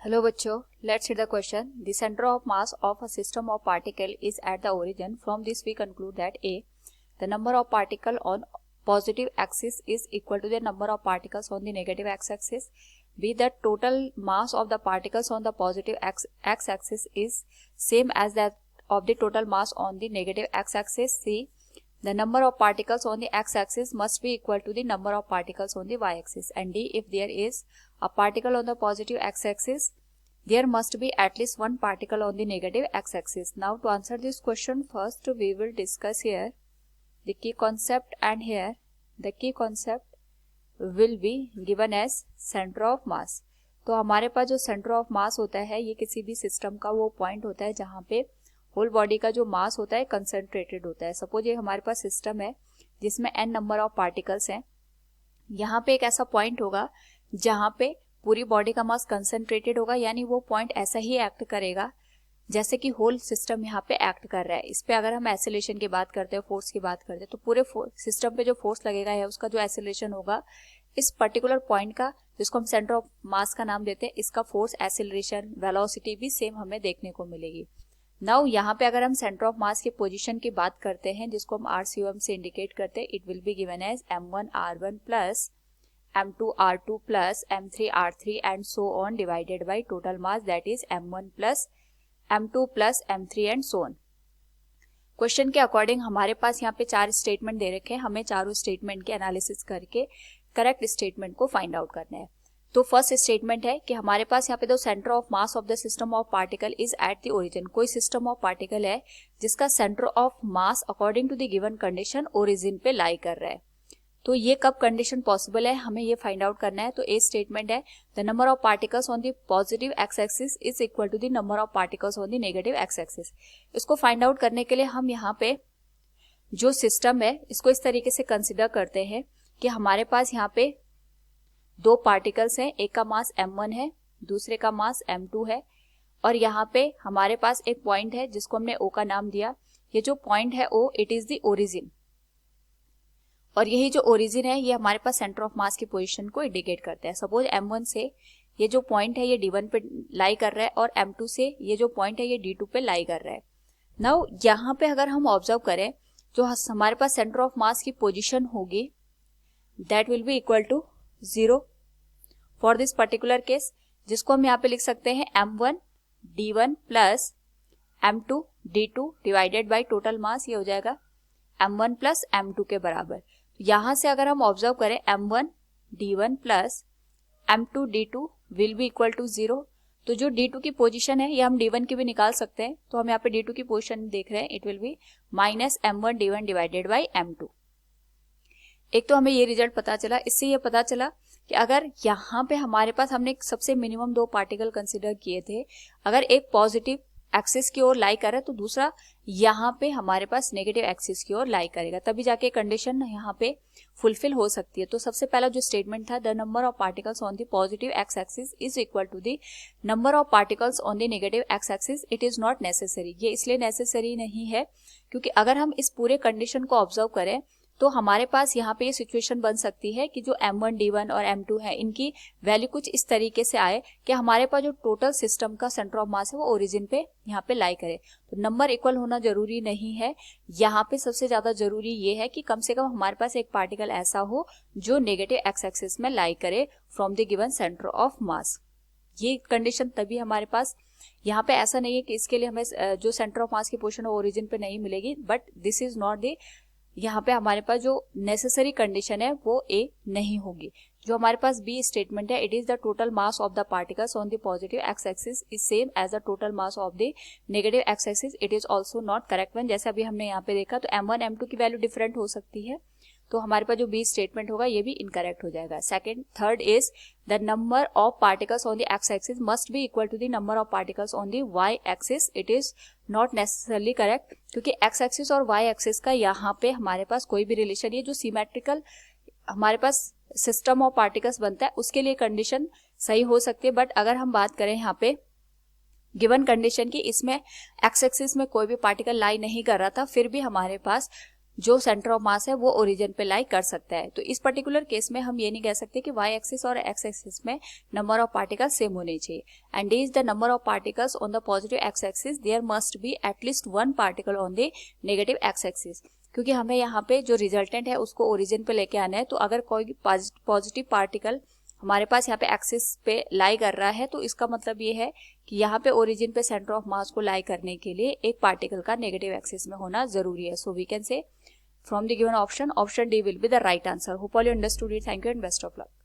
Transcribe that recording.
Hello बच्चों, let's see the question. The center of mass of a system of particle is at the origin. From this we conclude that A, the number of particle on positive axis is equal to the number of particles on the negative x-axis. B, the total mass of the particles on the positive x-axis is same as that of the total mass on the negative x-axis. C, the number of particles on the x-axis must be equal to the number of particles on the y-axis. And D, if there is a particle on the positive x-axis, there must be at least one particle on the negative x-axis. Now to answer this question, first we will discuss here the key concept, and here the key concept will be given as center of mass. तो हमारे पास जो centre of मास होता है ये किसी भी system का वो पॉइंट होता है जहाँ पे होल बॉडी का जो मास होता है कंसंट्रेटेड होता है. सपोज ये हमारे पास सिस्टम है जिसमें n नंबर ऑफ पार्टिकल्स हैं. यहाँ पे एक ऐसा पॉइंट होगा जहाँ पे पूरी बॉडी का मास कंसंट्रेटेड होगा, यानी वो पॉइंट ऐसा ही एक्ट करेगा जैसे कि होल सिस्टम यहाँ पे एक्ट कर रहा है. इस पे अगर हम एक्सेलरेशन की बात करते हैं, फोर्स की बात करते हैं, तो पूरे सिस्टम पे जो फोर्स लगेगा है उसका जो एक्सेलरेशन होगा इस पर्टिकुलर पॉइंट का, जिसको हम सेंटर ऑफ मास का नाम देते हैं, इसका फोर्स, एक्सेलरेशन, वेलोसिटी भी सेम हमें देखने को मिलेगी. नाउ यहाँ पे अगर हम सेंटर ऑफ मास के पोजीशन की बात करते हैं जिसको हम RCOM से इंडिकेट करते हैं, it will be given as m1r1 plus m2r2 plus m3r3 and so on divided by total mass that is m1 plus m2 plus m3 and so on. Question के अकॉर्डिंग हमारे पास यहाँ पे 4 statement दे रखे हैं. हमें चारों स्टेटमेंट के एनालिसिस करके करेक्ट स्टेटमेंट को फाइंड आउट करना है. तो फर्स्ट स्टेटमेंट है कि हमारे पास यहाँ पे दो centre of mass of the system of particle is at the origin. कोई सिस्टम ऑफ पार्टिकल है जिसका centre of mass according to the given condition origin पे लाई कर रहा है. तो ये कब कंडीशन पॉसिबल है हमें ये फाइंड आउट करना है. तो ए स्टेटमेंट है the number of particles on the positive X axis is equal to the number of particles on the negative X axis. इसको फाइंड आउट करने के लिए हम यहाँ पे जो सिस्टम है इसको इस तरीके से कंसिडर करते हैं कि हमारे पास यहाँ पे दो पार्टिकल्स हैं, एक का मास m1 है, दूसरे का मास m2 है, और यहाँ पे हमारे पास एक पॉइंट है जिसको हमने O का नाम दिया. ये जो पॉइंट है O, it is the origin, और यही जो ओरिजिन है ये हमारे पास सेंटर ऑफ मास की पोजीशन को इंडिकेट करता है. सपोज m1 से ये जो पॉइंट है ये D1 पे लाई कर रहा है और m2 से ये जो पॉइंट है ये D2 पे लाई कर रहा है. नाउ यहाँ पे अगर हम ऑब्जर्व करें जो हमारे पास सेंटर ऑफ मास की पोजीशन होगी that will be equal to 0 for this particular case, जिसको हम यहाँ पे लिख सकते हैं m1 d1 plus m2 d2 divided by total mass. ये हो जाएगा m1 प्लस m2 के बराबर. यहाँ से अगर हम ऑब्जर्व करें m1 d1 plus m2 d2 will be equal to 0. तो जो d2 की पोजीशन है ये हम d1 की भी निकाल सकते हैं. तो हम यहाँ पे d2 की पोजीशन देख रहे हैं, it will B minus m1 d1 divided by m2. एक तो हमें ये रिजल्ट पता चला. इससे ये पता चला कि अगर यहाँ पे हमारे पास हमने सबसे मिनिमम दो पार्टिकल कंसिडर किए थे, अगर एक पॉजिटिव एक्सिस की ओर लाई कर रहा है तो दूसरा यहाँ पे हमारे पास नेगेटिव एक्सिस की ओर लाई करेगा, तभी जाके कंडीशन यहाँ पे फुलफिल हो सकती है. तो सबसे पहला जो स्टेटमेंट था the number of particles on the positive X axis is equal to the number of particles on the negative X axis. It is not necessary. ये इसलिए नेसेसरी नहीं है क्योंकि अगर हम इस पूरे कंडीशन को ऑब्जर्व करें तो हमारे पास यहाँ पे ये सिचुएशन बन सकती है कि जो m1 d1 और m2 है इनकी वैल्यू कुछ इस तरीके से आए कि हमारे पास जो टोटल सिस्टम का सेंटर ऑफ मास है वो ओरिजिन पे यहाँ पे लाई करे. तो नंबर इक्वल होना जरूरी नहीं है. यहाँ पे सबसे ज्यादा जरूरी ये है कि कम से कम हमारे पास एक पार्टिकल ऐसा हो जो नेगेटिव एक्स एक्सिस में लाई करे from the given centre of मास. ये कंडीशन तभी हमारे पास, यहाँ पे ऐसा नहीं है कि इसके लिए हमें जो सेंटर ऑफ मास की पोजीशन ओरिजिन पे नहीं मिलेगी, but this is not the, यहाँ पे हमारे पास जो नेसेसरी कंडीशन है वो ए नहीं होगी. जो हमारे पास बी स्टेटमेंट है, it is the total mass of the particles on the positive X axis is same as the total mass of the negative X axis. It is also not correct one. जैसे अभी हमने यहाँ पे देखा तो m1 m2 की value different हो सकती है, तो हमारे पास जो बी स्टेटमेंट होगा ये भी इनकरेक्ट हो जाएगा. Second, third is the number of particles on the X axis must be equal to the number of particles on the Y axis. It is not necessarily correct क्योंकि X axis और Y axis का यहाँ पे हमारे पास कोई भी relation, ये जो सिमेट्रिकल हमारे पास सिस्टम ऑफ पार्टिकल्स बनता है उसके लिए कंडीशन सही हो सकती है. बट अगर हम बात करें यहाँ पे गिवन कंडीशन की, इसमें एक्स एक्सिस में कोई भी पार्टिकल लाई नहीं कर रहा था, फिर भी हमारे पास जो सेंटर ऑफ मास है वो ओरिजिन पे लाई कर सकता है। तो इस पर्टिकुलर केस में हम ये नहीं कह सकते कि वाई एक्सिस और एक्स एक्सिस में नंबर ऑफ पार्टिकल्स सेम होने चाहिए। And is the number of particles on the positive X axis, there must be at least one particle on the negative X axis, क्योंकि हमें यहाँ पे जो रिजल्टेंट है उसको ओरिजिन पे लेके आना है। तो अगर कोई पॉजिटिव पार्टिकल हमारे पास यहाँ पे एक्सिस पे लाई कर रहा है, तो इसका मतलब ये है कि यहाँ पे ओरिजिन पे सेंटर ऑफ मास को लाई करने के लिए एक पार्टिकल का नेगेटिव एक्सिस में होना जरूरी है। So we can say from the given option D will be the right answer. Hope all you understood it. Thank you and best of luck.